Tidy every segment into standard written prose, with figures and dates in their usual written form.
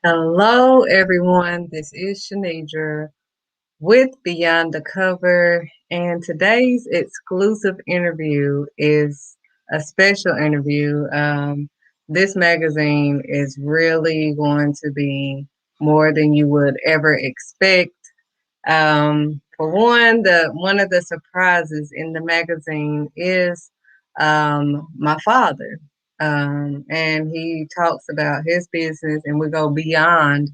Hello, everyone. This is Shanidra with Beyond the Cover, and today's exclusive interview is a special interview. This magazine is really going to be more than you would ever expect. For one of the surprises in the magazine is my father, and he talks about his business, and we go beyond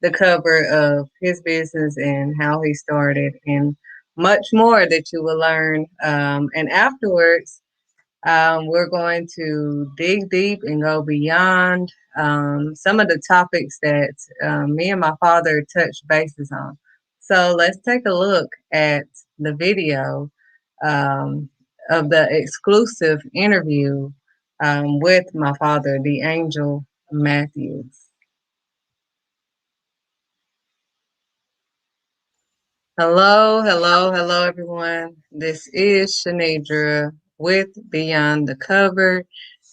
the cover of his business and how he started, and much more that you will learn. And afterwards, we're going to dig deep and go beyond some of the topics that me and my father touched bases on. So let's take a look at the video um, of the exclusive interview with my father, the Angel Matthews. Hello, hello, hello, everyone. This is Shanidra with Beyond the Cover,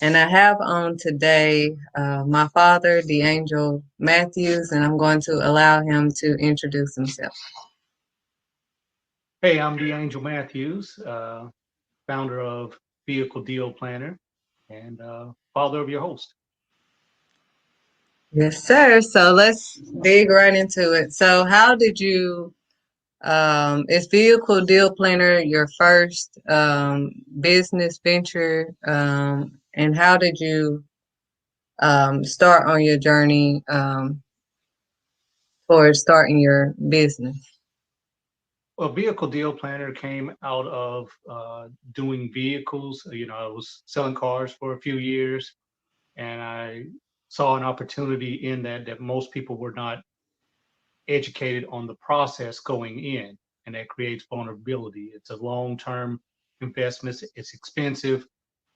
and I have on today my father, the Angel Matthews, and I'm going to allow him to introduce himself. Hey, I'm the Angel Matthews, founder of Vehicle Deal Planner and father of your host. Yes, sir. So let's dig right into it. So, how did you? Is Vehicle Deal Planner your first business venture? And how did you start on your journey towards starting your business? Well, Vehicle Deal Planner came out of doing vehicles. I was selling cars for a few years, and I saw an opportunity in that most people were not educated on the process going in, and that creates vulnerability. It's a long-term investment. It's expensive,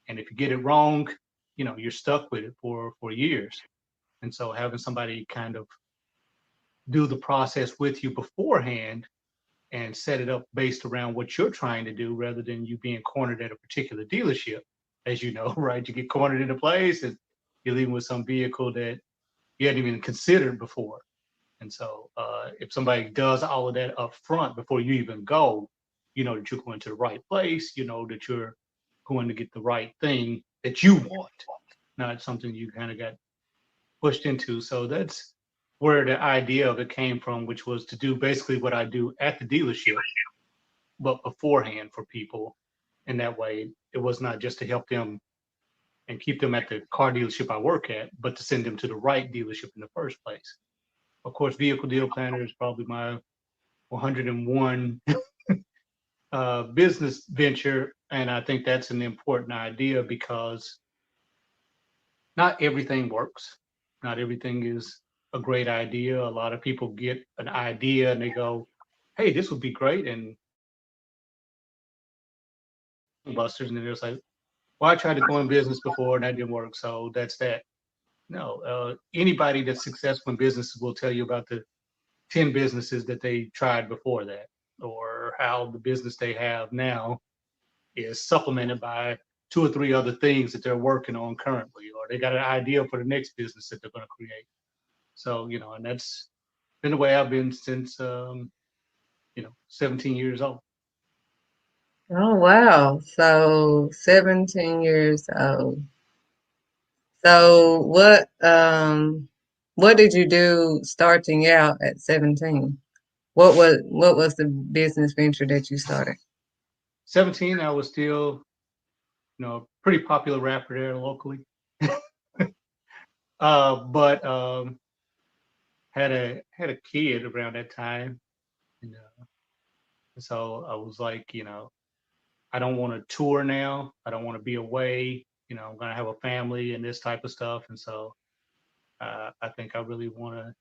and if you get it wrong, you're stuck with it for years. And so having somebody kind of do the process with you beforehand and set it up based around what you're trying to do rather than you being cornered at a particular dealership, as you know, right? You get cornered in a place and you're leaving with some vehicle that you hadn't even considered before. And so if somebody does all of that up front before you even go, you know that you're going to the right place, you know that you're going to get the right thing that you want, not something you kind of got pushed into. So that's where the idea of it came from, which was to do basically what I do at the dealership, but beforehand for people. And that way, it was not just to help them and keep them at the car dealership I work at, but to send them to the right dealership in the first place. Of course, Vehicle Deal Planner is probably my 101 business venture. And I think that's an important idea because not everything works. Not everything is a great idea. A lot of people get an idea and they go, hey, this would be great. And busters, and they're just like, well, I tried to go in business before and that didn't work. So that's that. No, anybody that's successful in business will tell you about the 10 businesses that they tried before that, or how the business they have now is supplemented by two or three other things that they're working on currently, or they got an idea for the next business that they're going to create. So, and that's been the way I've been since, 17 years old. Oh, wow. So 17 years old. So what did you do starting out at 17? What was the business venture that you started? 17, I was still, pretty popular rapper there locally. But had a kid around that time, and so I was like, I don't want to tour now. I don't want to be away. I'm gonna have a family and this type of stuff, and so I think I really want to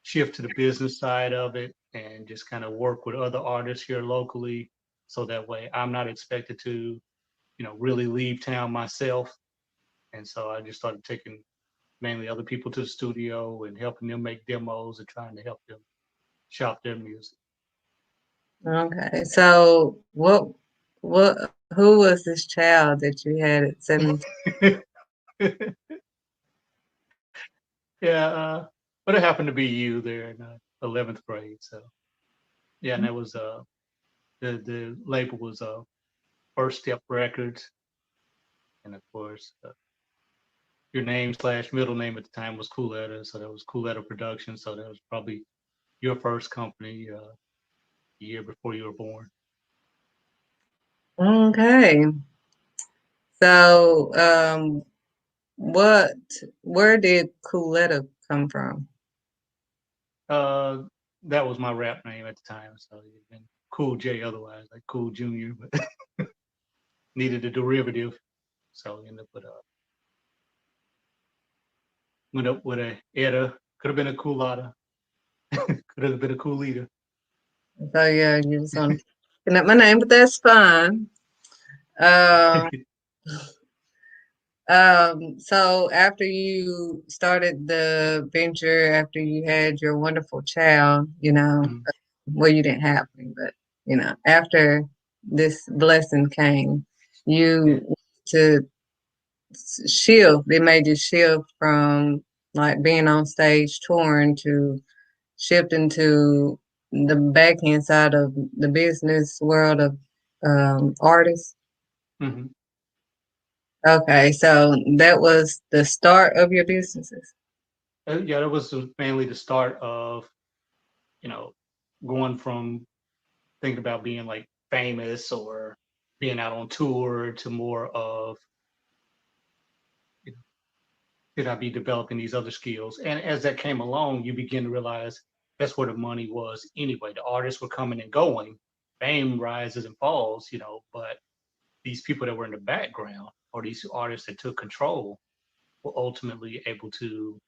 shift to the business side of it and just kind of work with other artists here locally, so that way I'm not expected to, really leave town myself. And so I just started taking mainly other people to the studio and helping them make demos and trying to help them shop their music. Okay. So what who was this child that you had at 17? Yeah, but it happened to be you there in 11th grade. So yeah, and that was the label was First Step Records, and of course your name slash middle name at the time was Cooletta, so that was Cooletta Productions. So that was probably your first company a year before you were born. Okay. So, what, where did Cooletta come from? Uh, that was my rap name at the time, so it been Cool J otherwise, like Cool Junior, but needed a derivative, so ended up went up with a Etta. Could have been a Coolada. Could have been a Coolita. So yeah, you just want to up my name, but that's fine. Um, so after you started the venture, after you had your wonderful child, Mhm. well, you didn't have me, but after this blessing came, Yeah. you to shift. It made you shift from like being on stage touring to shifting to the backhand side of the business world of artists. Hmm. Okay, so that was the start of your businesses. Yeah, that was mainly the start of you know going from thinking about being like famous or being out on tour to more of you know, should I be developing these other skills? And as that came along, you begin to realize that's where the money was anyway. The artists were coming and going, fame rises and falls, but these people that were in the background or these artists that took control were ultimately able to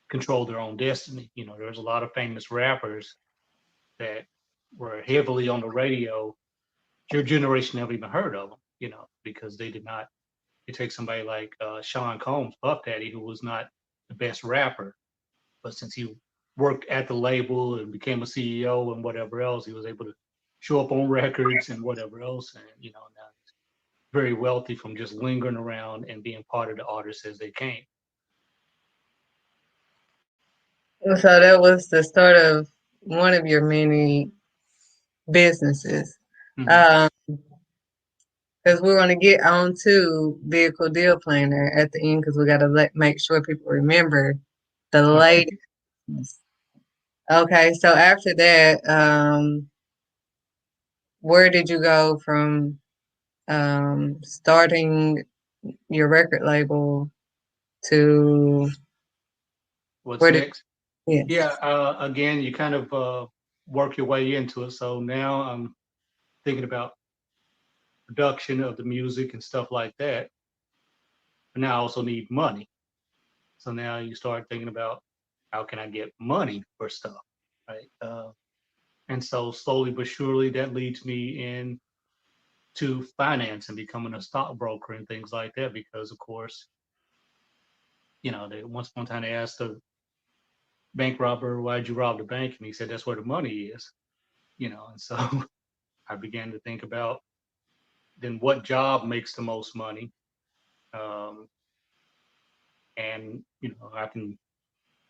control their own destiny. There's a lot of famous rappers that were heavily on the radio. Your generation never even heard of them, because they did not. You take somebody like Sean Combs, Puff Daddy, who was not the best rapper, but since he worked at the label and became a CEO and whatever else, he was able to show up on records and whatever else. And, now he's very wealthy from just lingering around and being part of the artists as they came. So that was the start of one of your many businesses. Hmm. Because we're going to get on to vehicle deal planner at the end because we got to make sure people remember the latest. Okay. Okay, so after that, where did you go from starting your record label to What's where did, next? yes. Yeah. Again, you kind of work your way into it. So now I'm thinking about production of the music and stuff like that. But now I also need money. So now you start thinking about how can I get money for stuff, right? And so slowly but surely that leads me in to finance and becoming a stockbroker and things like that. Because of course, they once one time they asked the bank robber, "Why'd you rob the bank?" And he said, "That's where the money is." And so I began to think about then what job makes the most money, um, and I can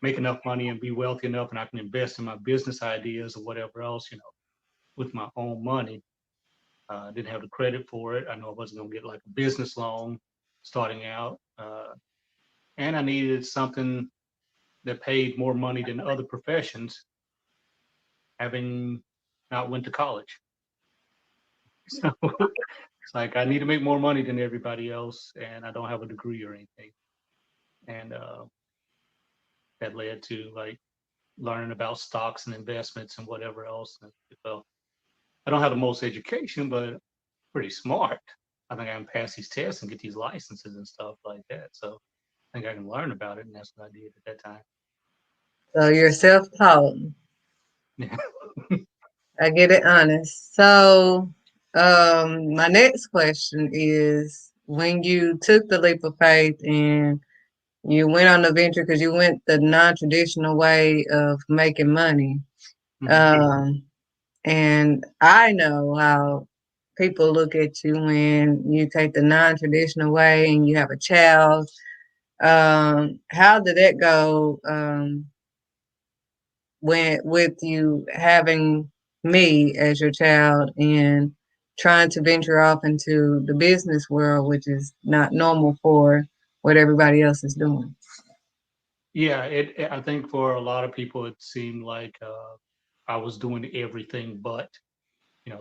make enough money and be wealthy enough, and I can invest in my business ideas or whatever else, with my own money. I didn't have the credit for it. I know I wasn't going to get like a business loan starting out. And I needed something that paid more money than other professions, having not went to college. So it's like I need to make more money than everybody else, and I don't have a degree or anything. And that led to like learning about stocks and investments and whatever else. And well, I don't have the most education, but pretty smart. I think I can pass these tests and get these licenses and stuff like that. So I think I can learn about it, and that's what I did at that time. So you're self-taught. Yeah. I get it honest. So, my next question is when you took the leap of faith and you went on the venture because you went the non-traditional way of making money. Hmm. Um, and I know how people look at you when you take the non-traditional way and you have a child. How did that go? when with you having me as your child and trying to venture off into the business world, which is not normal for what everybody else is doing. Yeah, I think for a lot of people, it seemed like I was doing everything, but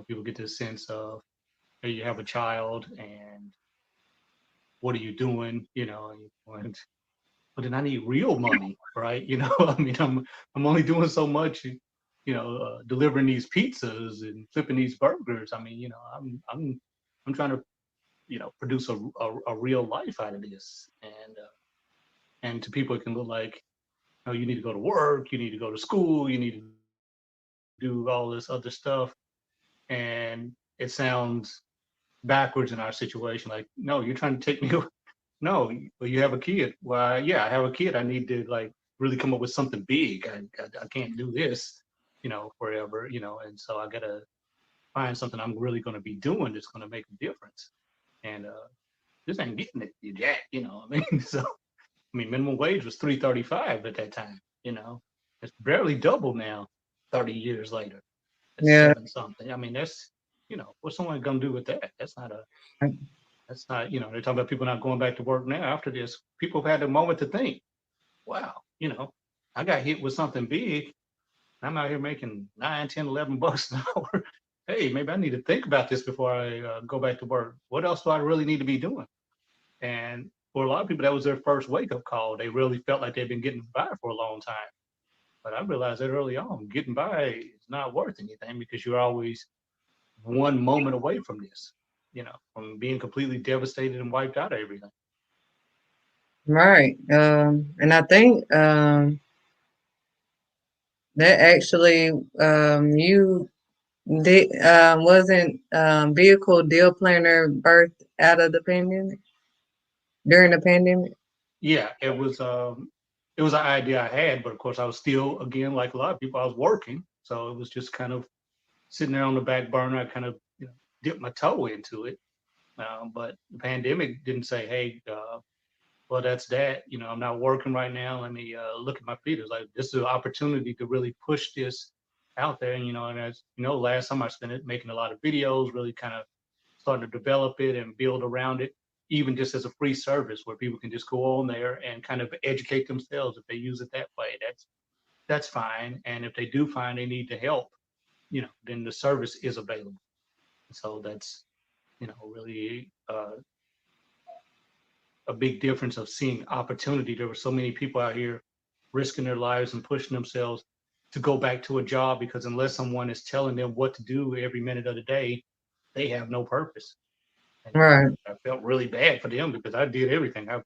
people get this sense of, hey, you have a child, and what are you doing? And but then I need real money, right? I mean, I'm only doing so much, delivering these pizzas and flipping these burgers. I mean, I'm trying to, produce a real life out of this, and to people, it can look like, oh, you need to go to work, you need to go to school, you need to do all this other stuff, and it sounds backwards in our situation. Like, no, you're trying to take me. No, well, you have a kid. Well, yeah, I have a kid. I need to like really come up with something big. I can't do this, forever, and so I gotta find something I'm really going to be doing that's going to make a difference. And this ain't getting it yet, I mean, so I mean, minimum wage was 3.35 at that time. It's barely double now. 30 years later, it's Yeah. seven something. I mean, that's what's someone gonna do with that? That's not, they're talking about people not going back to work now after this. People have had a moment to think, wow, I got hit with something big. I'm out here making 9, 10, 11 bucks an hour. Hey, maybe I need to think about this before I go back to work. What else do I really need to be doing? And for a lot of people, that was their first wake up call. They really felt like they've been getting by for a long time. But I realized that early on, getting by is not worth anything because you're always one moment away from this, from being completely devastated and wiped out of everything. Right. And I think that actually you did wasn't vehicle deal planner birthed out of the pandemic during the pandemic. Yeah, it was an idea I had, but of course I was still, again, like a lot of people, I was working, so it was just kind of sitting there on the back burner. I kind of dipped my toe into it, but the pandemic didn't say, hey, well, that's that. I'm not working right now. Let me look at my feet. It was like, this is an opportunity to really push this out there. And as last summer I spent it making a lot of videos, really kind of starting to develop it and build around it, even just as a free service where people can just go on there and kind of educate themselves. If they use it that way, that's fine. And if they do find they need the help, then the service is available. So that's, really a big difference of seeing opportunity. There were so many people out here risking their lives and pushing themselves to go back to a job because unless someone is telling them what to do every minute of the day, they have no purpose. And Right. I felt really bad for them because I did everything. I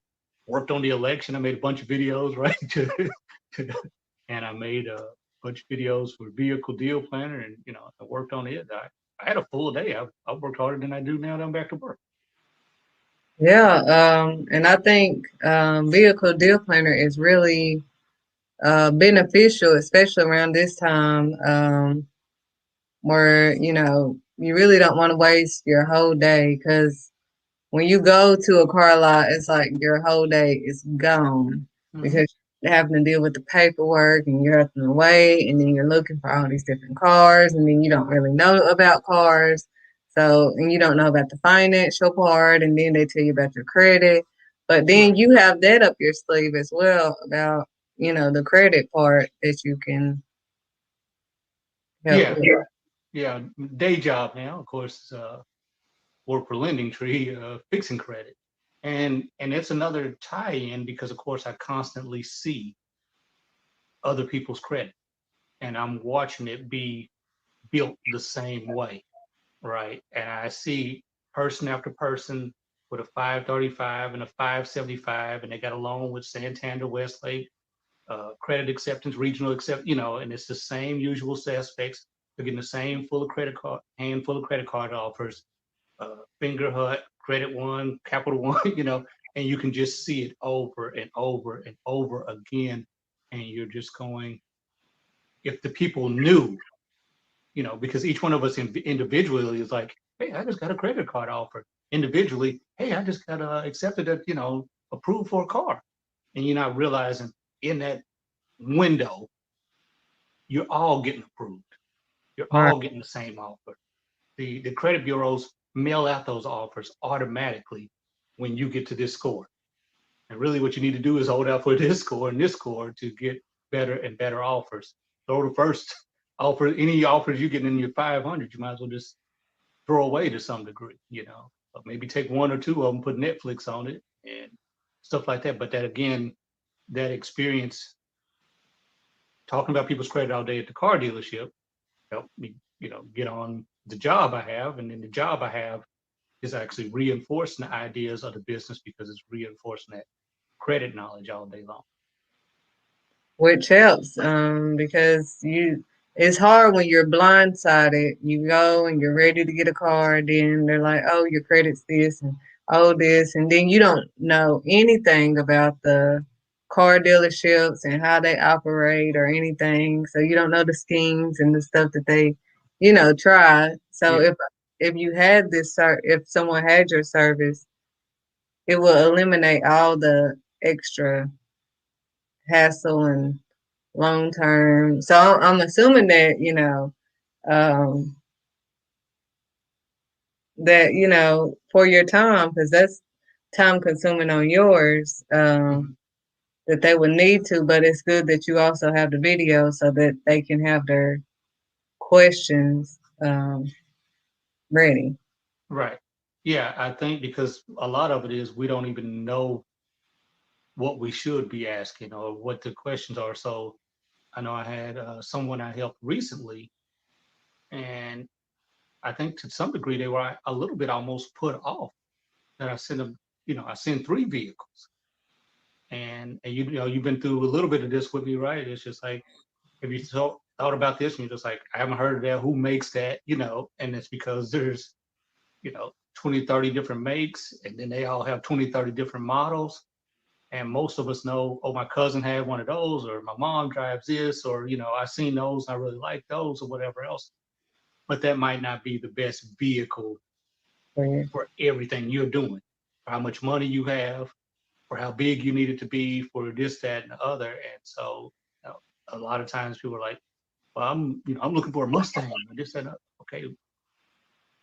worked on the election. I made a bunch of videos, right? And I made a bunch of videos for Vehicle Deal Planner, and I worked on it. I had a full day. I worked harder than I do now that I'm back to work. Yeah. And I think vehicle deal planner is really beneficial, especially around this time, where you really don't want to waste your whole day because when you go to a car lot, it's like your whole day is gone Mm-hmm. because you're having to deal with the paperwork and you're having to wait and then you're looking for all these different cars and then you don't really know about cars. So, and you don't know about the financial part and then they tell you about your credit. But then Right. you have that up your sleeve as well about, the credit part that you can help Yeah. with. Yeah. Day job now, of course. Work for Lending Tree, fixing credit, and it's another tie-in because, of course, I constantly see other people's credit, and I'm watching it be built the same way, right? And I see person after person with a 535 and a 575, and they got a loan with Santander, Westlake, credit acceptance, regional accept, and it's the same usual suspects. They're getting the same full of credit card, handful of credit card offers, Finger Hut, Credit One, Capital One, and you can just see it over and over and over again. And you're just going, if the people knew, because each one of us individually is like, hey, I just got a credit card offer. Individually, hey, I just got accepted that, approved for a car. And you're not realizing in that window, you're all getting approved. You're Right. all getting the same offer. The credit bureaus mail out those offers automatically when you get to this score. And really, what you need to do is hold out for this score and this score to get better and better offers. So the first offer, any offers you get in your 500, you might as well just throw away to some degree. Or maybe take one or two of them, put Netflix on it and stuff like that. But that again, that experience talking about people's credit all day at the car dealership helped me, get on the job I have, and then the job I have is actually reinforcing the ideas of the business because it's reinforcing that credit knowledge all day long. Which helps because it's hard when you're blindsided. You go and you're ready to get a car, then they're like, oh, your credit's this and oh, this, and then you don't know anything about the car dealerships and how they operate or anything, so you don't know the schemes and the stuff that they try. So Yeah, if you had if someone had your service, it will eliminate all the extra hassle and long term. So I'm assuming that um, for your time, because that's time consuming on yours. mhm, That they would need to, but it's good that you also have the video so that they can have their questions ready. right. Yeah, I think because a lot of it is we don't even know what we should be asking or what the questions are. So I know I had someone I helped recently, and I think to some degree they were a little bit almost put off that I sent them. I sent three vehicles, and you've been through a little bit of this with me, right? It's just like, have you thought about this? And you're just like, I haven't heard of that. Who makes that? And it's because there's 20, 30 different makes, and then they all have 20, 30 different models. And most of us know, oh, my cousin had one of those, or my mom drives this, or I seen those, and I really like those, or whatever else. But that might not be the best vehicle For you. for everything you're doing, for how much money you have, for how big you need it to be, for this, that, and the other. And so, a lot of times people are like, well, I'm looking for a Mustang or this, that, and that. Okay,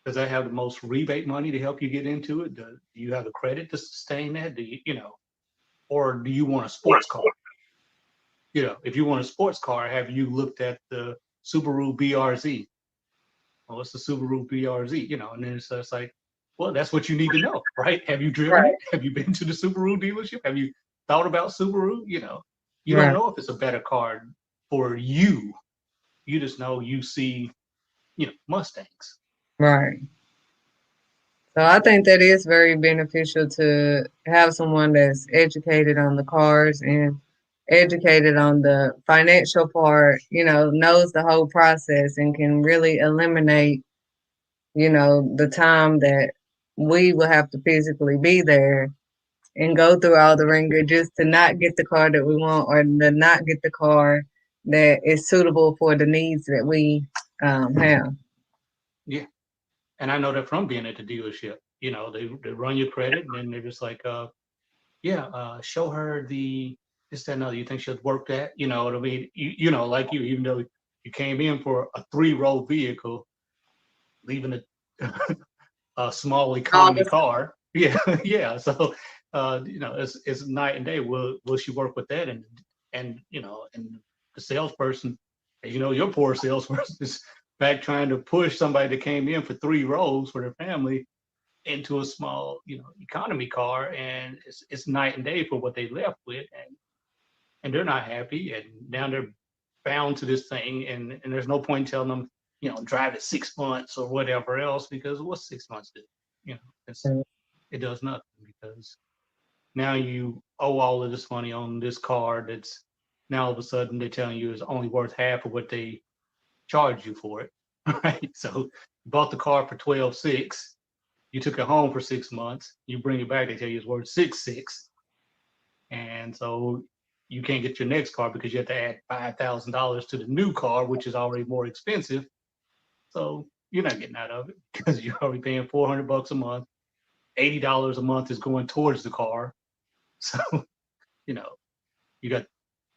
does that have the most rebate money to help you get into it? Do you have the credit to sustain that? Or do you want a sports car? If you want a sports car, have you looked at the Subaru BRZ? Well, what's the Subaru BRZ? And then it's like, well, that's what you need to know, right? Have you driven Right, it? Have you been to the Subaru dealership? Have you thought about Subaru? You don't right, know if it's a better car for you. You just know you see, Mustangs. right. So I think that is very beneficial to have someone that's educated on the cars and educated on the financial part, knows the whole process and can really eliminate, the time that we will have to physically be there and go through all the ringer just to not get the car that we want or to not get the car that is suitable for the needs that we have. Yeah. And I know that from being at the dealership. They run your credit and then they're just like, yeah, show her the this, that, and other. You think she'll work that? You know what I mean? Like even though you came in for a three-row vehicle, leaving a small All economy this car. Yeah, yeah. So it's night and day. Will she work with that? And the salesperson, your poor salesperson is back trying to push somebody that came in for three rows for their family into a small, economy car, and it's night and day for what they left with, and they're not happy, and now they're bound to this thing, and there's no point in telling them, drive it 6 months or whatever else, because what's 6 months do? It does nothing, because now you owe all of this money on this car that's now all of a sudden they're telling you is only worth half of what they charged you for it, right? So you bought the car for 12.6, you took it home for 6 months, you bring it back, they tell you it's worth 6.6, and so you can't get your next car because you have to add $5,000 to the new car, which is already more expensive. So you're not getting out of it because you're already paying $400 a month. $80 a month is going towards the car. So you know you got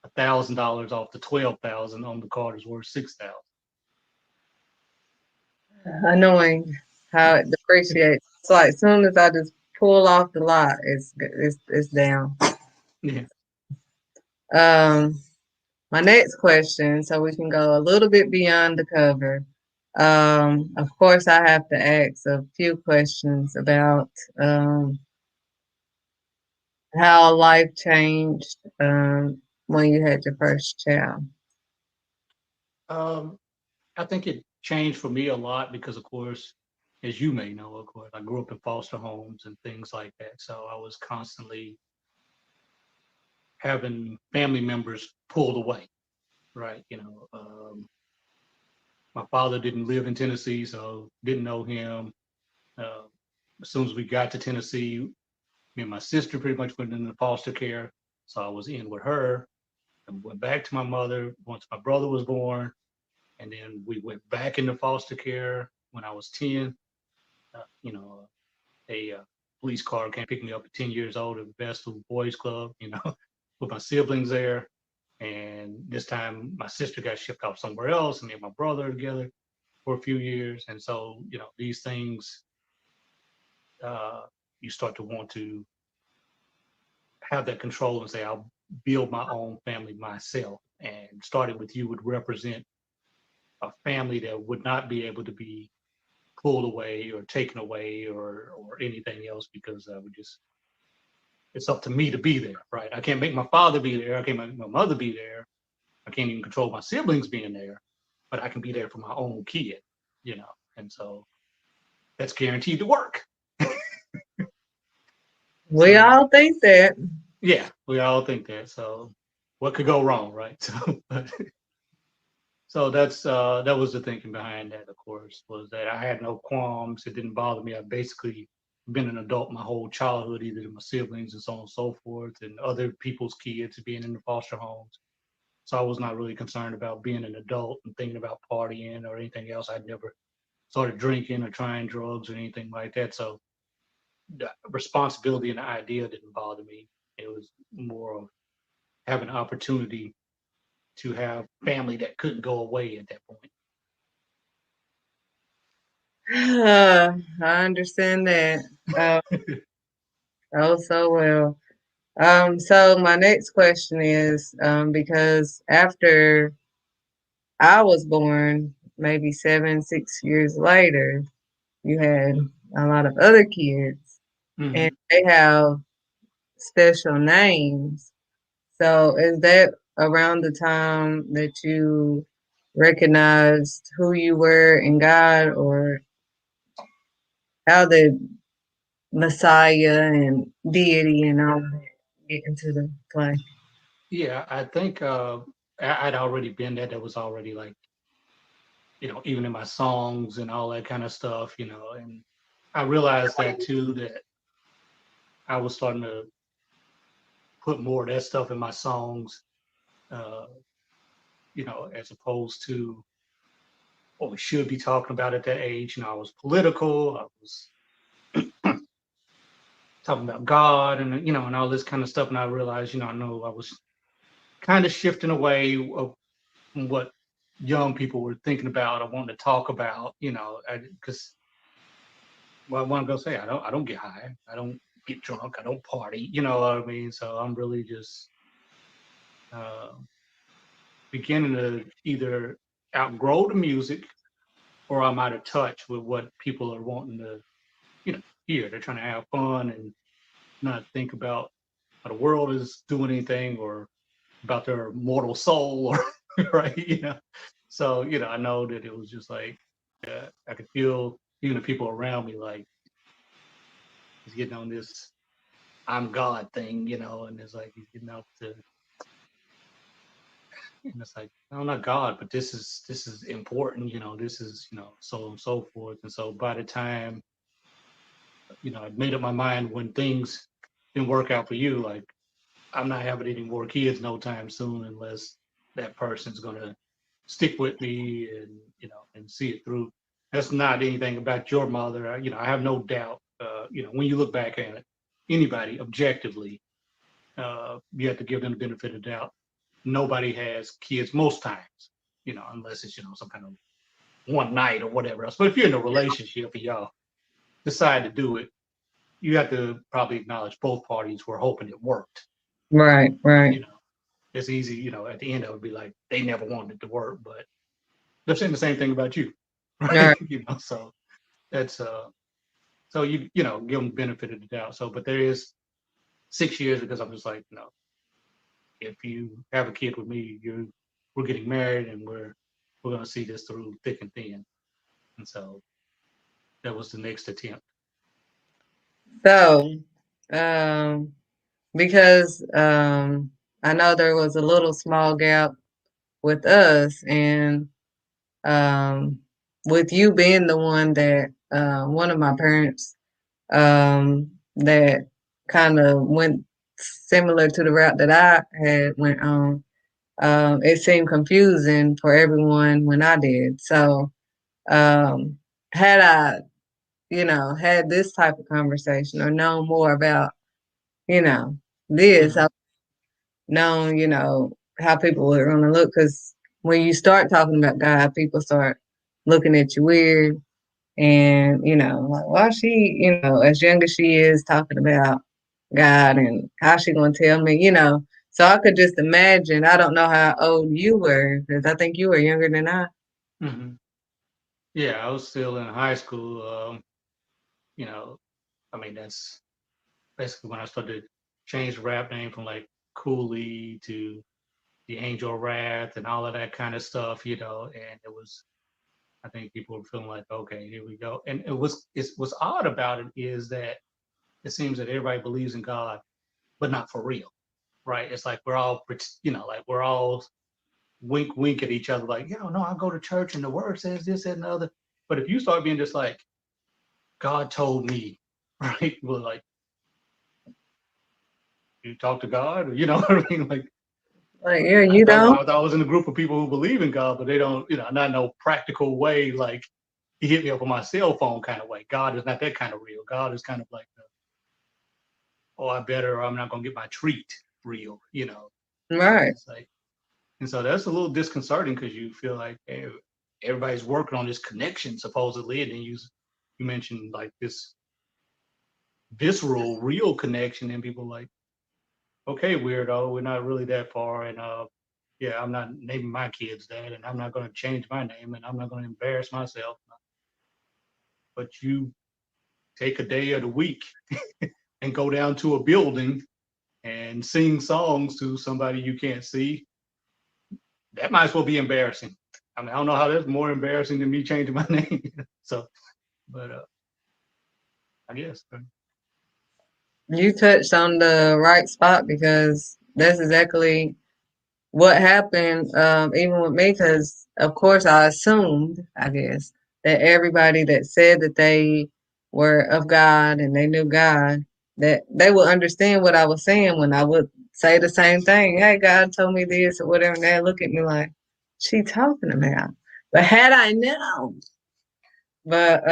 $1,000 off the 12,000 on the card is worth 6,000. Annoying how it depreciates. It's like as soon as I just pull off the lot, it's down. Yeah. Um, my next question, so we can go a little bit beyond the cover. Of course, I have to ask a few questions about how life changed when you had your first child. Um, I think it changed for me a lot because, of course, as you may know, of course, I grew up in foster homes and things like that. So I was constantly having family members pulled away, right? My father didn't live in Tennessee, so didn't know him. Uh, as soon as we got to Tennessee, me and my sister pretty much went into foster care. So I was in with her and went back to my mother once my brother was born. And then we went back into foster care when I was 10. Uh, you know, a police car came pick me up at 10 years old at Vestal Boys Club, with my siblings there. And this time my sister got shipped off somewhere else and me and my brother together for a few years. And so, these things, uh, you start to want to have that control and say, I'll build my own family myself. And starting with you would represent a family that would not be able to be pulled away or taken away or anything else because I would just it's up to me to be there, right? I can't make my father be there. I can't make my mother be there. I can't even control my siblings being there, but I can be there for my own kid, you know. And so that's guaranteed to work. We So all think that. yeah, we all think that. So what could go wrong, right? So that was the thinking behind that, of course, was that I had no qualms. It didn't bother me. I basically been an adult my whole childhood, either to my siblings and so on and so forth, and other people's kids being in the foster homes. So I was not really concerned about being an adult and thinking about partying or anything else. I'd never started drinking or trying drugs or anything like that. So the responsibility and the idea didn't bother me. It was more of having an opportunity to have family that couldn't go away at that point. I understand that. Uh, oh, so well. So my next question is, because after I was born, maybe 6 years later, you had a lot of other kids, and Mm-hmm. they have special names. So is that around the time that you recognized who you were in God, or how did Messiah and deity and all that get into the play? Yeah, I think I'd already been there. That was already like, even in my songs and all that kind of stuff, and I realized that too, that I was starting to put more of that stuff in my songs, uh, as opposed to what we should be talking about at that age. I was political, I was talking about God and all this kind of stuff. And I realized, I know I was kind of shifting away from what young people were thinking about or wanting to talk about, because well, I want to go say I don't get high, I don't get drunk, I don't party, you know what I mean? So I'm really just uh, beginning to either outgrow the music or I'm out of touch with what people are wanting to, hear. They're trying to have fun and not think about how the world is doing anything or about their mortal soul or right, So, I know that it was just like I could feel even the people around me like he's getting on this I'm God thing, and it's like he's getting out to and it's like, no, not God, but this is important, this is, so on and so forth. And so by the time, I made up my mind when things didn't work out for you, like I'm not having any more kids no time soon unless that person's gonna stick with me and and see it through. That's not anything about your mother. I have no doubt. When you look back at it, anybody objectively, you have to give them the benefit of the doubt. nobody has kids most times, unless it's, some kind of one night or whatever else. But if you're in a relationship and y'all decide to do it, you have to probably acknowledge both parties were hoping it worked. Right, right, You know, it's easy, at the end, it would be like they never wanted it to work, but they're saying the same thing about you, right? right. So that's so give them the benefit of the doubt. So, but there is 6 years because I'm just like, if you have a kid with me, we're getting married and we're gonna see this through thick and thin. And so that was the next attempt. So, um, because I know there was a little small gap with us, and um, with you being the one that one of my parents that kind of went similar to the route that I had went on. It seemed confusing for everyone when I did. So, um, had I, had this type of conversation or known more about, you know, this, Mm-hmm. I known, how people were going to look. Because when you start talking about God, people start looking at you weird. And, like, why she, as young as she is, talking about God and how she going to tell me. So I could just imagine. I don't know how old you were because I think you were younger than I. Mm-hmm. Yeah, I was still in high school. You know, I mean, that's basically when I started to change the rap name from like Cooley to the Angel Wrath and all of that kind of stuff, and it was, I think people were feeling like, okay, here we go. And what's odd about it is that it seems that everybody believes in God, but not for real, right? It's like we're all, like we're all wink, wink at each other, like, no, I go to church and the word says this, that, and the other. But if you start being just like, God told me, right? Well, like, you talk to God, or, you know what I mean? Like, Like, yeah, I you thought don't. I, thought I was in a group of people who believe in God, but they don't, not no practical way. Like he hit me up on my cell phone kind of way. God is not that kind of real. God is kind of like, oh, I better, or I'm not gonna get my treat real, And Right. it's like, and so that's a little disconcerting because you feel like, hey, everybody's working on this connection supposedly, and then you mentioned like this visceral, real connection, and people like, okay, weirdo, we're not really that far, and yeah, I'm not naming my kids that, and I'm not going to change my name, and I'm not going to embarrass myself. But you take a day of the week and go down to a building and sing songs to somebody you can't see. That might as well be embarrassing. I mean, I don't know how that's more embarrassing than me changing my name. So, but I guess. You touched on the right spot because that's exactly what happened, even with me, because of course I assumed, I guess, that everybody that said that they were of God and they knew God, that they would understand what I was saying when I would say the same thing. Hey, God told me this or whatever, and they look at me like, she talking about. But had I known, but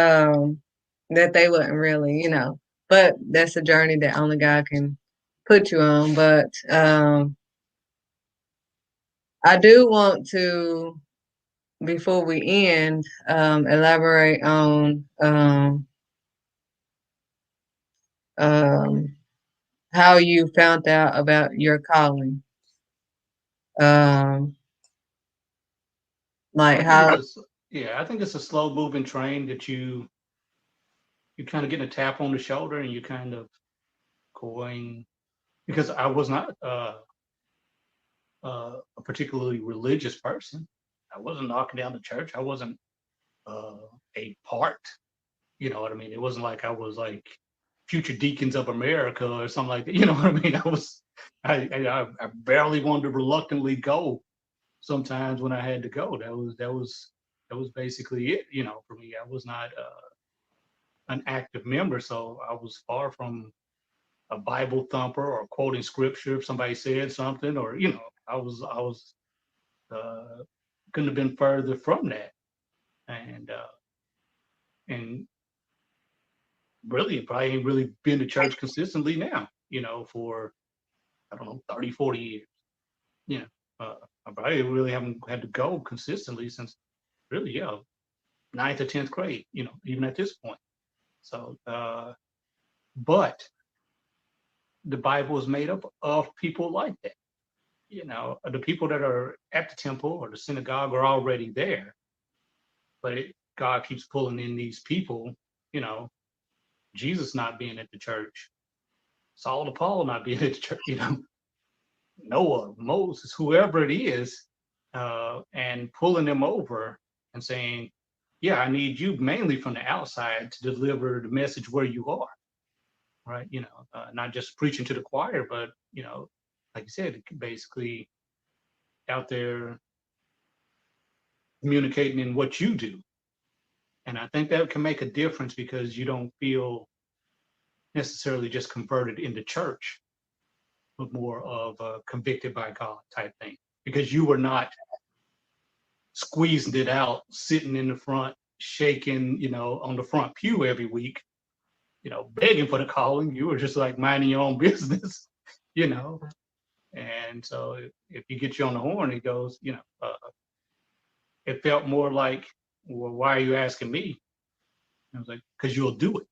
that they wouldn't really, But that's a journey that only God can put you on. But I do want to, before we end, elaborate on um, how you found out about your calling. Um, like I think how, yeah, I think it's a slow moving train that you kind of get a tap on the shoulder and you kind of going, because I was not a particularly religious person. I wasn't knocking down the church. I wasn't uh, a part. You know what I mean? It wasn't like I was like future deacons of America or something like that. You know what I mean? I barely wanted to reluctantly go sometimes when I had to go. That was basically it. For me, I was not an active member, so I was far from a Bible thumper or quoting scripture if somebody said something, or I was uh, couldn't have been further from that. And really probably ain't really been to church consistently now, for I don't know, 30, 40 years. Yeah. Uh, I probably really haven't had to go consistently since really, yeah, ninth or 10th grade, even at this point. So, but the Bible is made up of people like that. The people that are at the temple or the synagogue are already there, but God keeps pulling in these people, you know, Jesus not being at the church, Saul to Paul not being at the church, Noah, Moses, whoever it is, and pulling them over and saying, yeah, I need you mainly from the outside to deliver the message where you are, right? Not just preaching to the choir, but, like you said, basically out there communicating in what you do. And I think that can make a difference because you don't feel necessarily just converted in the church, but more of a convicted by God type thing because you were not squeezing it out, sitting in the front, shaking, on the front pew every week, begging for the calling. You were just like minding your own business, you know. And so if he gets you on the horn, he goes, it felt more like, well, why are you asking me? I was like, because you'll do it.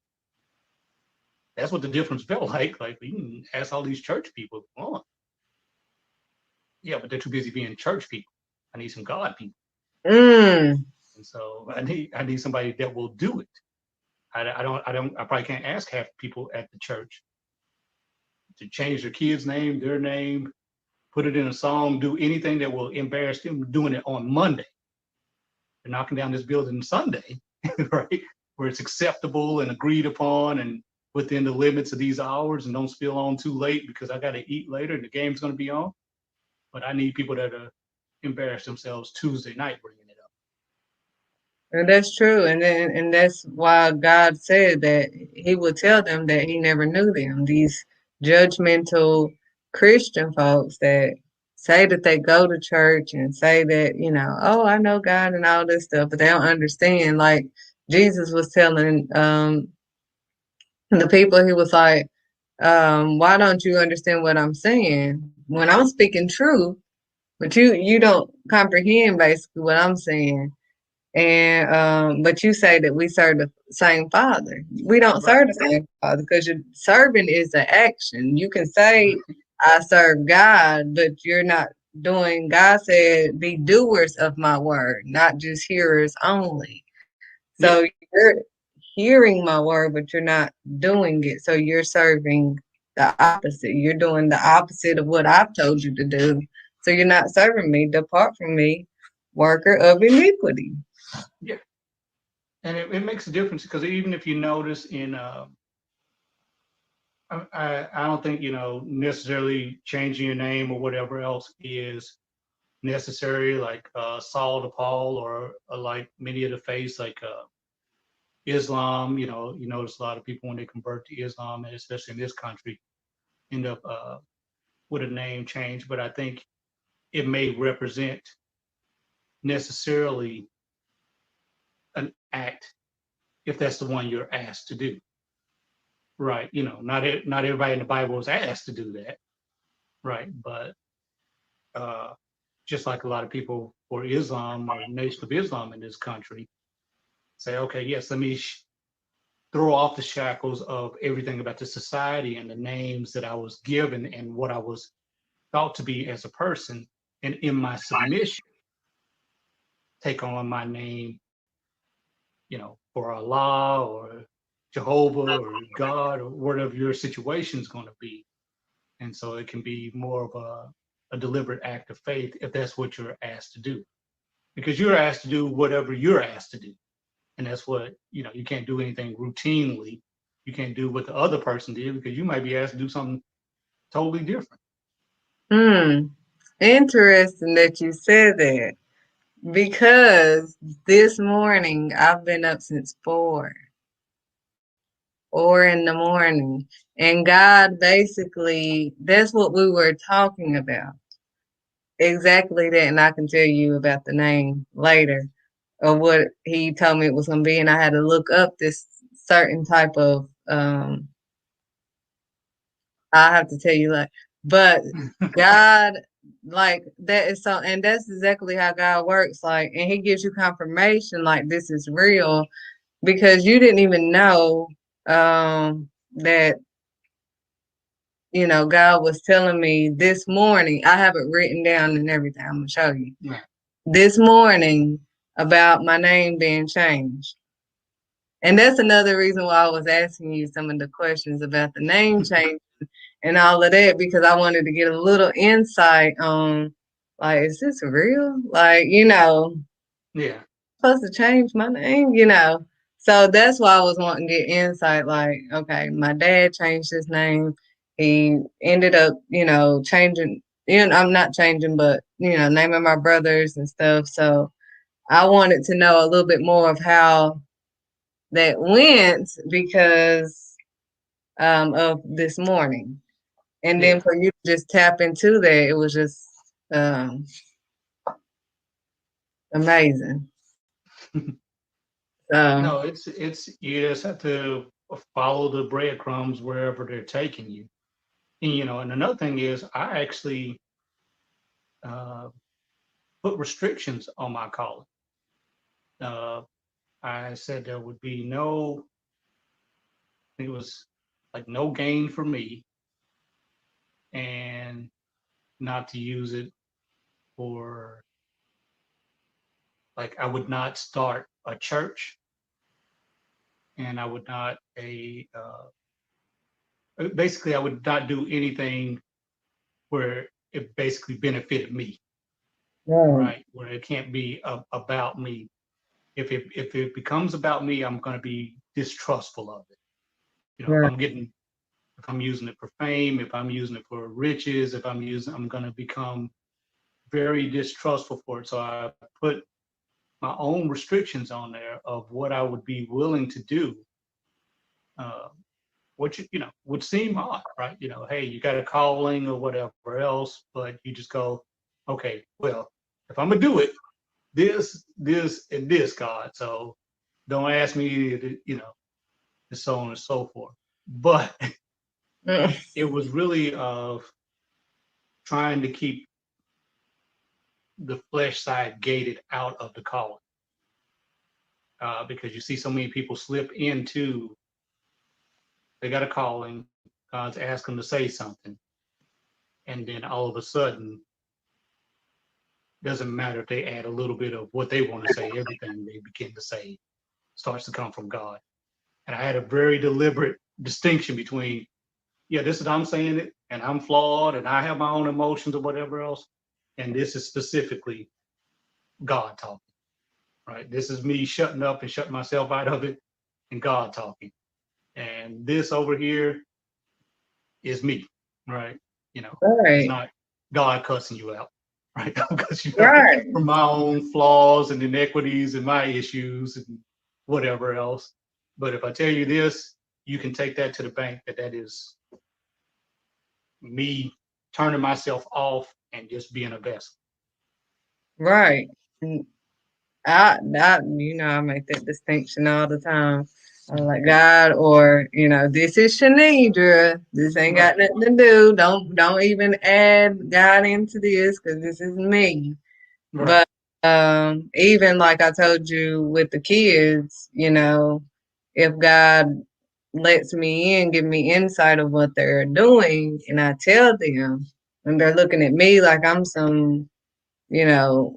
That's what the difference felt like. Like, you can ask all these church people, oh, yeah, but they're too busy being church people. I need some God people. Mm. And so I need somebody that will do it. I probably can't ask half people at the church to change their kid's name, their name, put it in a song, do anything that will embarrass them doing it on Monday. They're knocking down this building Sunday, right? Where it's acceptable and agreed upon and within the limits of these hours and don't spill on too late because I got to eat later and the game's going to be on. But I need people that are embarrass themselves Tuesday night bringing it up. And that's true. And that's why God said that he would tell them that he never knew them. These judgmental Christian folks that say that they go to church and say that, oh, I know God and all this stuff, but they don't understand. Like Jesus was telling the people, he was like, why don't you understand what I'm saying? When I'm speaking truth, but you don't comprehend basically what I'm saying. And but you say that we serve the same Father. We don't Right. serve the same Father because your serving is an action. You can say Mm-hmm. I serve God, but you're not doing. God said, "Be doers of my word, not just hearers only." Yeah. So you're hearing my word, but you're not doing it. So you're serving the opposite. You're doing the opposite of what I've told you to do. So you're not serving me. Depart from me, worker of iniquity. Yeah. And it makes a difference because even if you notice in I don't think necessarily changing your name or whatever else is necessary, like Saul to Paul, or like many of the faiths, like Islam. You notice a lot of people when they convert to Islam, and especially in this country, end up with a name change. But I think it may represent necessarily an act if that's the one you're asked to do, right? Not everybody in the Bible is asked to do that, right? But uh, just like a lot of people for Islam or Nation of Islam in this country say, okay, yes, let me throw off the shackles of everything about the society and the names that I was given and what I was thought to be as a person. And in my submission, take on my name, for Allah or Jehovah or God or whatever your situation is going to be. And so it can be more of a deliberate act of faith if that's what you're asked to do. Because you're asked to do whatever you're asked to do. And that's what, you can't do anything routinely. You can't do what the other person did because you might be asked to do something totally different. Hmm. Interesting that you said that because this morning I've been up since 4 in the morning. And God basically, that's what we were talking about. Exactly that. And I can tell you about the name later of what he told me it was going to be. And I had to look up this certain type of, I have to tell you, like, but God like that is so, and that's exactly how God works. Like, and He gives you confirmation, like this is real, because you didn't even know that God was telling me this morning. I have it written down and everything. I'm gonna show you Right. this morning about my name being changed. And that's another reason why I was asking you some of the questions about the name change and all of that, because I wanted to get a little insight on, like, is this real? Like, Yeah. supposed to change my name. So that's why I was wanting to get insight. Like, okay, my dad changed his name. He ended up, changing. I'm not changing, but naming my brothers and stuff. So I wanted to know a little bit more of how that went because of this morning. And then Yeah. for you to just tap into that, it was just um, amazing. So, No, it's you just have to follow the breadcrumbs wherever they're taking you. And, and another thing is I actually uh, put restrictions on my calling. Uh, I said there would be no, I think it was like no gain for me, and not to use it for, like, I would not start a church, and I would not basically I would not do anything where it basically benefited me, right, right? Where it can't be about me. If it becomes about me, I'm going to be distrustful of it. right, If I'm using it for fame, if I'm using it for riches, I'm going to become very distrustful for it. So I put my own restrictions on there of what I would be willing to do, uh, which would seem odd, right? Hey, you got a calling or whatever else, but you just go, okay, well, if I'm gonna do it, this, and this, God. So don't ask me, and so on and so forth. But mm, it was really of trying to keep the flesh side gated out of the calling, because you see so many people slip into, they got a calling, God's asking them to say something, and then all of a sudden, doesn't matter if they add a little bit of what they want to say, everything they begin to say starts to come from God. And I had a very deliberate distinction between, yeah, this is I'm saying it, and I'm flawed, and I have my own emotions or whatever else, and this is specifically God talking, right? This is me shutting up and shutting myself out of it, and God talking. And this over here is me, right? It's right, not God cussing you out, right? Because right, for my own flaws and inequities and my issues and whatever else. But if I tell you this, you can take that to the bank that is me turning myself off and just being a vessel. right. And I make that distinction all the time. I'm Mhm. like, God, or this is Shanidra. This ain't got Right, nothing to do. Don't even add God into this because this is me. right, But even like I told you with the kids, if God lets me in, give me insight of what they're doing, and I tell them, and they're looking at me like I'm some, you know,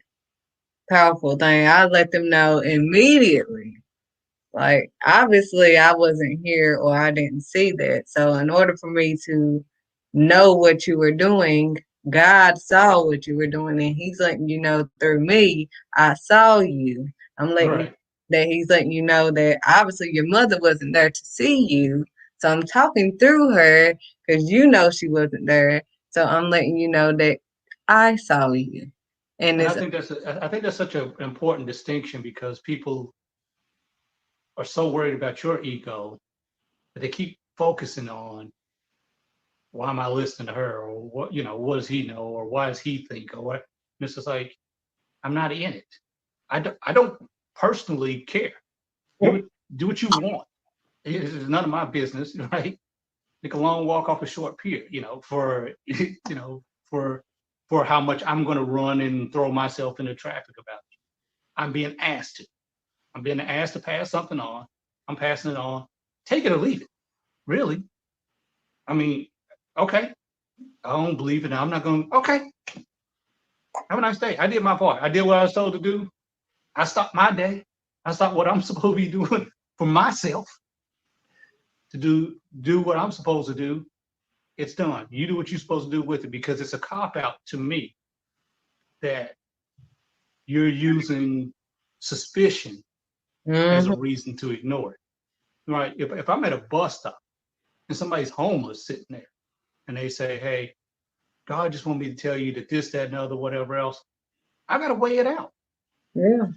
powerful thing, I let them know immediately. Like, obviously, I wasn't here or I didn't see that. So, in order for me to know what you were doing, God saw what you were doing, and He's letting you know through me, I saw you. I'm letting you right. that He's letting you know that obviously your mother wasn't there to see you. So, I'm talking through her because she wasn't there. So, I'm letting you know that I saw you. And And it's I think that's such an important distinction because people are so worried about your ego that they keep focusing on, why am I listening to her, or what does he know, or why does he think, or what? And it's just like, I'm not in it. I don't personally care. Do what you want. It is none of my business, right? Take a long walk off a short pier, for for for how much I'm going to run and throw myself into traffic about it. I'm being asked to. I'm being asked to pass something on. I'm passing it on. Take it or leave it. Really? I mean, okay. I don't believe it. I'm not going. Okay. Have a nice day. I did my part. I did what I was told to do. I stopped my day. I stopped what I'm supposed to be doing for myself to do what I'm supposed to do. It's done. You do what you're supposed to do with it, because it's a cop out to me that you're using suspicion as a Hmm. reason to ignore it. Right? If I'm at a bus stop and somebody's homeless sitting there and they say, "Hey, God just want me to tell you that this, that, and the other, whatever else," I gotta weigh it out. Yeah.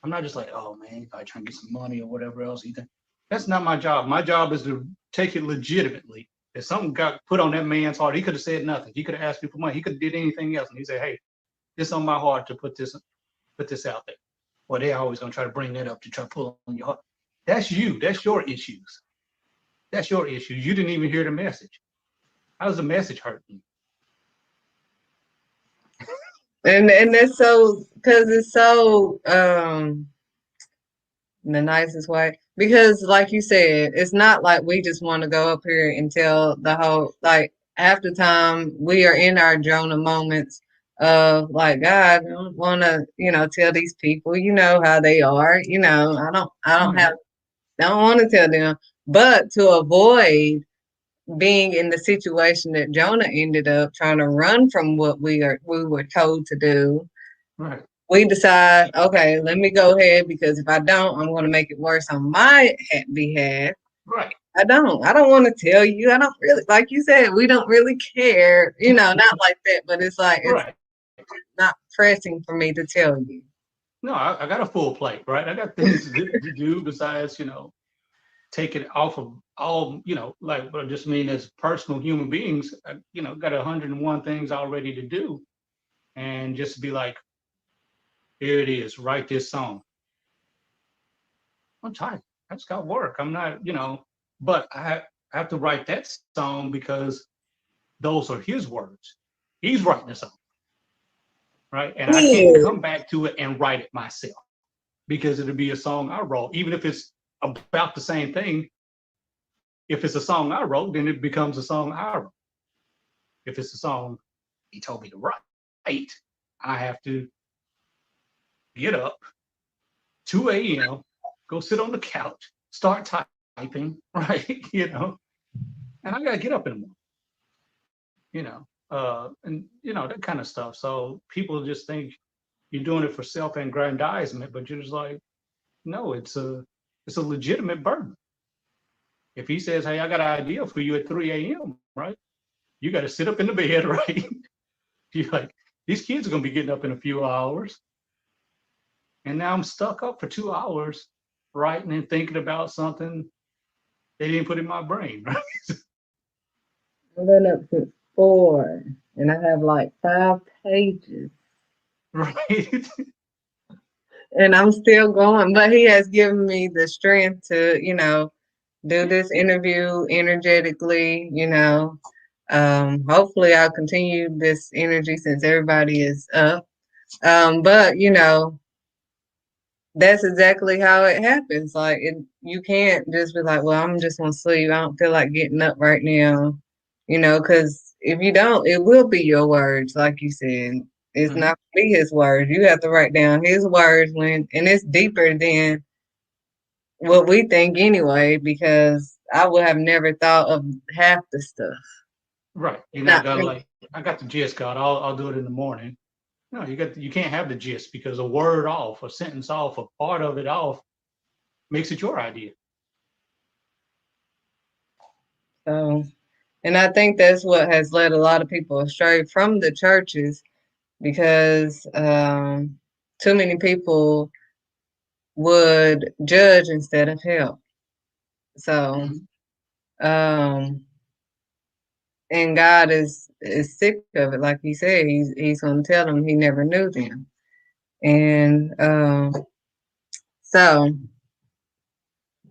I'm not just like, "Oh man, I trying to get some money or whatever else." Either. That's not my job. My job is to take it legitimately. If something got put on that man's heart, he could have said nothing. He could have asked me for money. He could have did anything else, and he said, "Hey, it's on my heart to put this out there." Well, they always gonna try to bring that up to try to pull on your heart. That's you. That's your issues. That's your issues. You didn't even hear the message. How does the message hurt you? And that's so because it's so the nicest way. Because like you said, it's not like we just want to go up here and tell the whole like half the time we are in our Jonah moments of like God, I don't wanna, tell these people, how they are, I don't have Right. don't want to tell them. But to avoid being in the situation that Jonah ended up trying to run from what we were told to do, Right. we decide, okay, let me go ahead because if I don't, I'm going to make it worse on my behalf. Right. I don't want to tell you. I don't really, like you said, we don't really care, not like that, but it's like, it's Right. not pressing for me to tell you. No, I got a full plate, right? I got things to do besides, take it off of all, like what I just mean as personal human beings, got 101 things already to do. And just to be like, here it is, write this song. I'm tired. I just got work. I'm not, but I have to write that song because those are his words. He's writing the song, right? And I can't Yeah. come back to it and write it myself because it'll be a song I wrote, even if it's about the same thing. If it's a song I wrote, then it becomes a song I wrote. If it's a song he told me to write, I have to get up 2 a.m., go sit on the couch, start typing, right? And I gotta get up in the morning, and that kind of stuff. So people just think you're doing it for self-aggrandizement, but you're just like, no, it's a legitimate burden. If he says, "Hey, I got an idea for you at 3 a.m.," right? You got to sit up in the bed, right? You're like, these kids are gonna be getting up in a few hours, and now I'm stuck up for 2 hours writing and thinking about something they didn't put in my brain, right? I've been up since 4 and I have like 5 pages Right. and I'm still going, but he has given me the strength to, do this interview energetically, hopefully I'll continue this energy since everybody is up. But that's exactly how it happens. Like you can't just be like, well, I'm just gonna sleep. I don't feel like getting up right now, because if you don't, it will be your words, like you said. It's Mhm. not gonna be his words. You have to write down his words and it's deeper than what we think anyway, because I would have never thought of half the stuff. Right. You're not Not gonna really. like, I got the gist, God. I'll do it in the morning. No, you can't have the gist because a word off, a sentence off, a part of it off makes it your idea. So, and I think that's what has led a lot of people astray from the churches because too many people would judge instead of help. So, Mhm. um, and God is sick of it, like He said. He's gonna tell them He never knew them, and so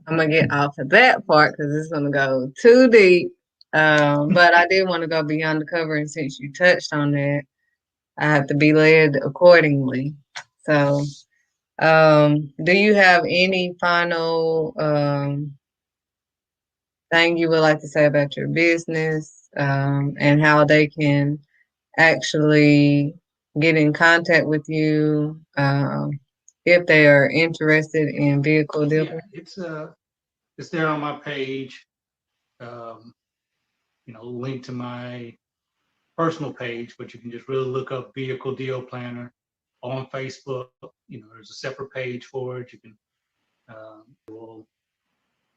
I'm gonna get off of that part because it's gonna go too deep. But I did want to go beyond the cover, and since you touched on that, I have to be led accordingly. So, do you have any final thing you would like to say about your business, and how they can actually get in contact with you, if they are interested in vehicle Yeah, dealing? it's there on my page. Um, link to my personal page, but you can just really look up Vehicle Deal Planner on Facebook. There's a separate page for it. You can will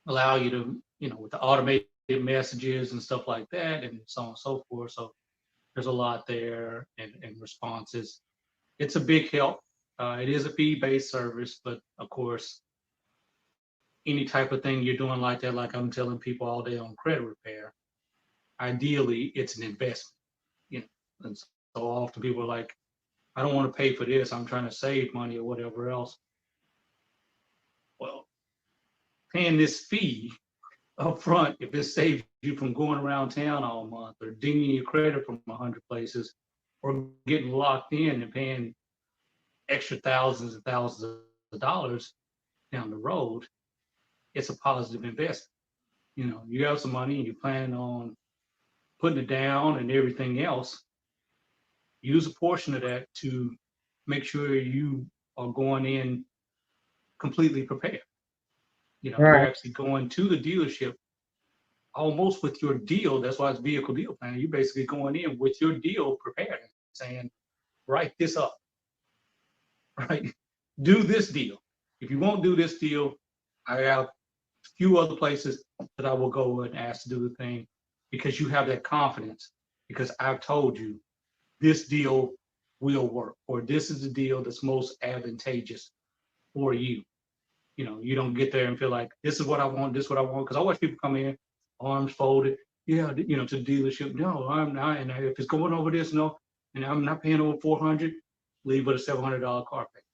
allow you to, with the automated messages and stuff like that, and so on and so forth. So there's a lot there, and responses. It's a big help. It is a fee-based service, but of course, any type of thing you're doing like that, like I'm telling people all day on credit repair, ideally it's an investment. You know, and so often people are like, I don't want to pay for this. I'm trying to save money or whatever else. Well, paying this fee up front, if it saves you from going around town all month or dinging your credit from 100 places or getting locked in and paying extra thousands and thousands of dollars down the road, it's a positive investment. You have some money and you plan on putting it down and everything else. Use a portion of that to make sure you are going in completely prepared. You're Right, actually going to the dealership almost with your deal. That's why it's vehicle deal planning. You're basically going in with your deal prepared and saying, write this up, right? Do this deal. If you won't do this deal, I have a few other places that I will go and ask to do the thing, because you have that confidence, because I've told you this deal will work, or this is the deal that's most advantageous for you. You don't get there and feel like this is what I want, this is what I want. Because I watch people come in, arms folded, yeah, to the dealership. No, I'm not. And if it's going over this, no, and I'm not paying over 400, leave with a $700 car payment,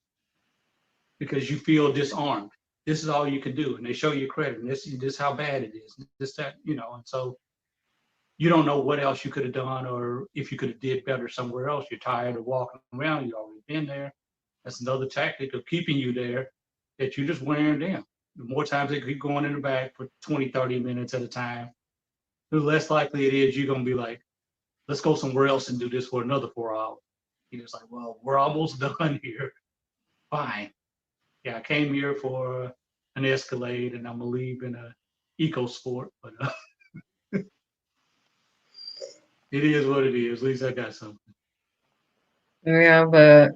because you feel disarmed. This is all you can do, and they show you credit, and this how bad it is, this that, and so you don't know what else you could have done, or if you could have did better somewhere else. You're tired of walking around. You've already been there. That's another tactic of keeping you there, that you're just wearing down. The more times they keep going in the back for 20, 30 minutes at a time, the less likely it is you're going to be like, let's go somewhere else and do this for another 4 hours. You're just like, well, we're almost done here. Fine. Yeah, I came here for an Escalade, and I'm going to leave in a Eco Sport, but it is what it is. At least I got something. yeah, but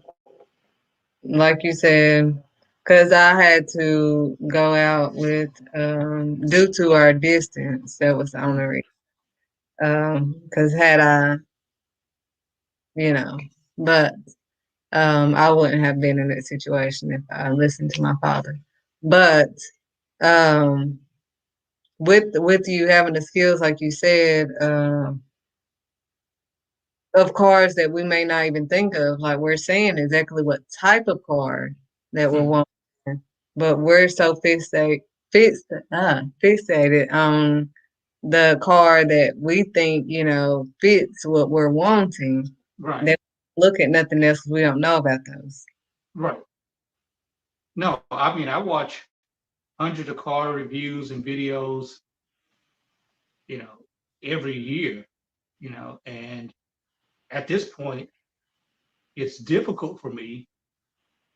like you said, because I had to go out with, due to our distance, that was the only Mm-hmm. reason. Because had I, you know, but I wouldn't have been in that situation if I listened to my father. But um, with you having the skills, like you said, of cars that we may not even think of. Like we're saying exactly what type of car that we're Hmm. wanting, but we're so fixated on the car that we think, fits what we're wanting, Right, that we look at nothing else 'cause we don't know about those. right. No, I mean, I watch hundreds of car reviews and videos, you know, every year, and at this point, it's difficult for me,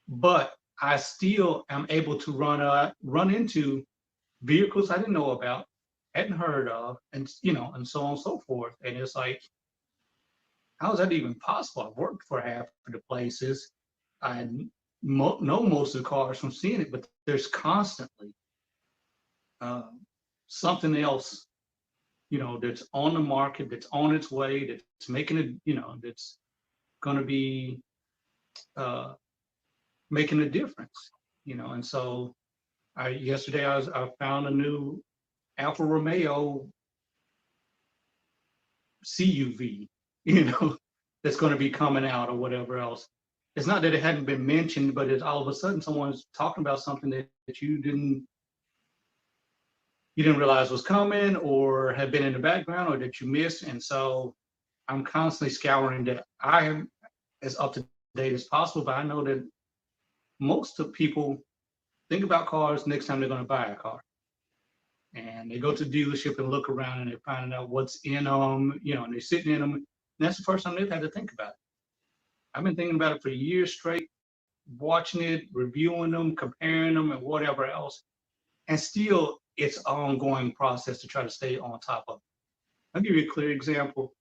but I still am able to run into vehicles I didn't know about, hadn't heard of, and so on and so forth. And it's like, how is that even possible? I've worked for half of the places. I know most of the cars from seeing it, but there's constantly um, something else, that's on the market, that's on its way, that's making it, that's going to be uh, making a difference, And so yesterday I found a new Alfa Romeo CUV, you know, that's going to be coming out or whatever else. It's not that it hadn't been mentioned, but it's all of a sudden someone's talking about something that you didn't realize was coming, or had been in the background, or that you missed. And so I'm constantly scouring that. I am. as up to date as possible. But I know that most of people think about cars next time they're going to buy a car. And they go to the dealership and look around and they're finding out what's in them, and they're sitting in them. And that's the first time they've had to think about it. I've been thinking about it for years straight, watching it, reviewing them, comparing them, and whatever else. And still, it's an ongoing process to try to stay on top of it. I'll give you a clear example.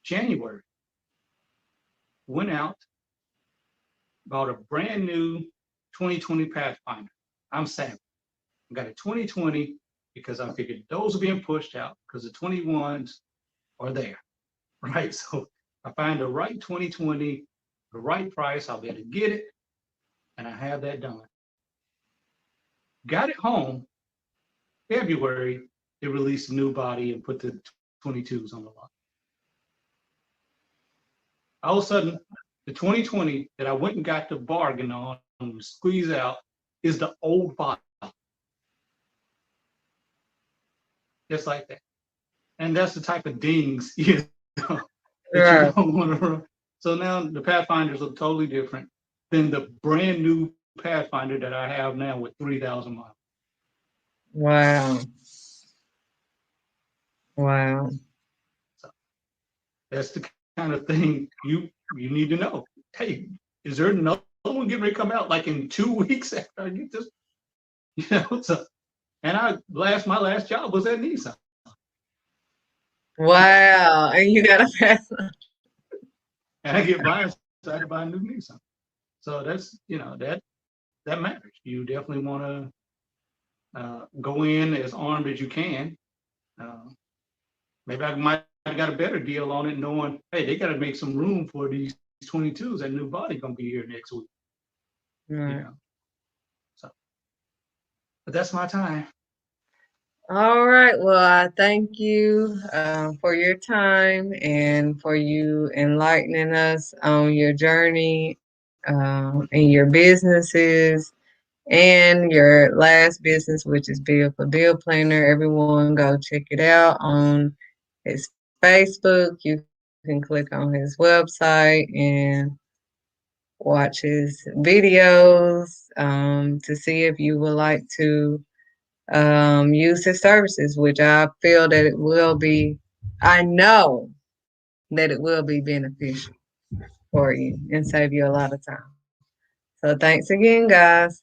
January, went out, bought a brand new 2020 Pathfinder. I'm savvy. I got a 2020 because I figured those are being pushed out because the 21s are there, right? So I find the right 2020, the right price, I'll be able to get it, and I have that done. Got it home, February, they released a new body and put the 22s on the lot. All of a sudden, the 2020 that I went and got the bargain on and squeeze out is the old body. Just like that. And that's the type of dings, that you Right. don't want to run. So now the Pathfinders look totally different than the brand new Pathfinder that I have now with 3,000 miles. Wow. Wow. So that's the kind of thing you need to know. Hey, is there another one getting ready to come out like in 2 weeks after I get this? So and my last job was at Nissan. Wow. And you got a pass. And I get by, so I had to buy a new Nissan. So that's that matters. You definitely want to go in as armed as you can. Uh, Maybe I might have got a better deal on it, knowing, hey, they got to make some room for these 22s. That new body gonna be here next week. You Right. know. So, but that's my time. All right. Well, I thank you for your time and for you enlightening us on your journey and your businesses and your last business, which is Vehicle Deal Planner. Everyone go check it out on his Facebook. You can click on his website and watch his videos to see if you would like to use his services, which I feel that it will be, I know that it will be beneficial for you and save you a lot of time. So thanks again, guys.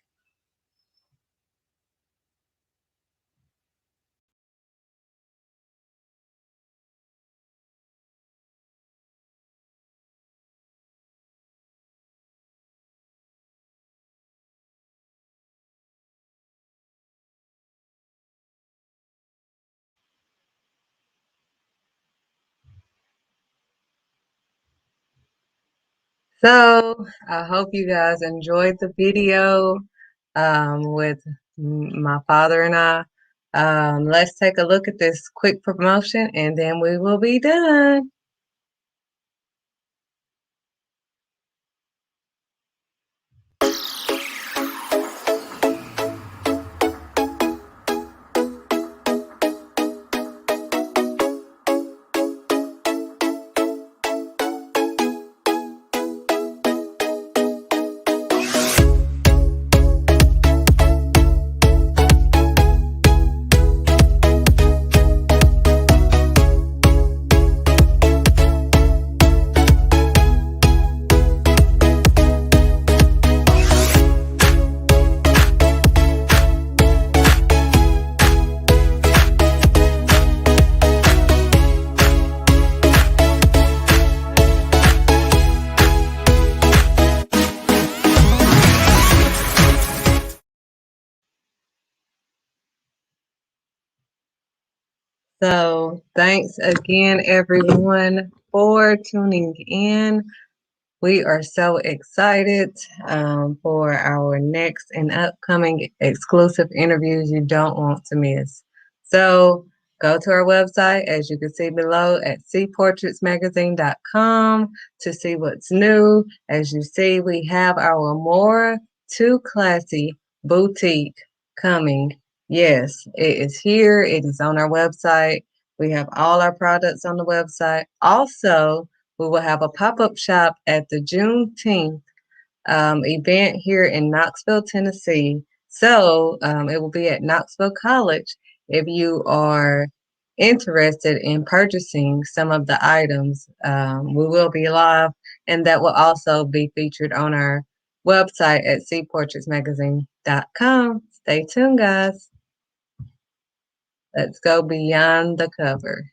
So I hope you guys enjoyed the video with my father and I. Let's take a look at this quick promotion and then we will be done. So thanks again, everyone, for tuning in. We are so excited for our next and upcoming exclusive interviews you don't want to miss. So go to our website, as you can see below, at cportraitsmagazine.com to see what's new. As you see, we have our More Too Classy boutique coming. Yes, it is here. It is on our website. We have all our products on the website. Also, We will have a pop-up shop at the Juneteenth event here in Knoxville, Tennessee. So it will be at Knoxville College. If you are interested in purchasing some of the items, we will be live, and that will also be featured on our website at cportraitsmagazine.com. Stay tuned, guys. Let's go beyond the cover.